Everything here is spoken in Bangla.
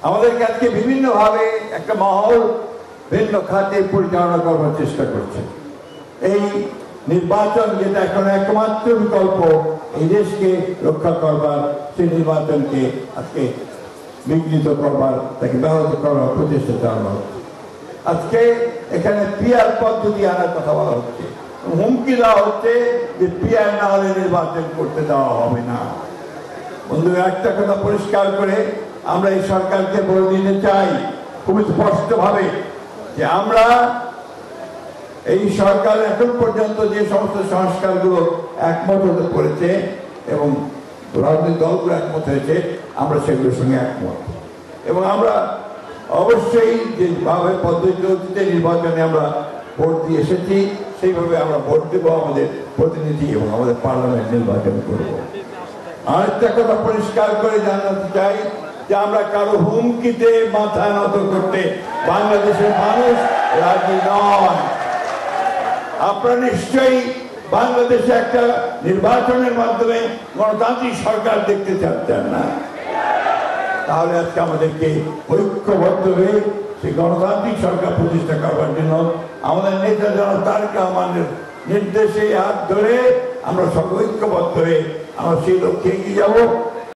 আমাদেরকে আজকে বিভিন্নভাবে একটা মহল ভিন্ন খাতে পরিচালনা করবার চেষ্টা করছে। এই নির্বাচন যেটা এখন একমাত্র বিকল্প এই দেশকে রক্ষা করবার, সেই নির্বাচনকে আজকে বিঘ্নিত করবার, তাকে ব্যাহত করবার প্রচেষ্টা চালানো হচ্ছে। আজকে এখানে পিআর পদ্ধতি আনার কথা বলা হচ্ছে, হুমকি দেওয়া হচ্ছে যে পিআর না হলে নির্বাচন করতে দেওয়া হবে না। বন্ধুরা, একটা কথা পরিষ্কার করে আমরা এই সরকারকে বলে দিতে চাই খুবই স্পষ্টভাবে যে আমরা এই সরকার এখন পর্যন্ত যে সমস্ত সংস্কারগুলো একমত হতে করেছে এবং রাজনৈতিক দলগুলো একমত হয়েছে, আমরা সেগুলোর সঙ্গে একমত। এবং আমরা অবশ্যই যেভাবে পদ্ধতিতে নির্বাচনে আমরা ভোট দিয়ে এসেছি সেইভাবে আমরা ভোট দেবো, আমাদের প্রতিনিধি এবং আমাদের পার্লামেন্ট নির্বাচন করব। আরেকটা কথা পরিষ্কার করে জানাতে চাই যে আমরা কারো হুমকিতে মাথা নত করতে বাংলাদেশের মানুষ রাজি নয়। আপনারা নিশ্চয়ই বাংলাদেশে একটা নির্বাচনের মাধ্যমে গণতান্ত্রিক সরকার দেখতে চাচ্ছেন না। তাহলে আজকে আমাদেরকে ঐক্যবদ্ধ হয়ে সেই গণতান্ত্রিক সরকার প্রতিষ্ঠা করবার জন্য আমাদের নেতা জনাব তারেক রহমানের নির্দেশে হাত ধরে আমরা সব ঐক্যবদ্ধ হয়ে আমরা সেই লক্ষ্যে এগিয়ে যাব।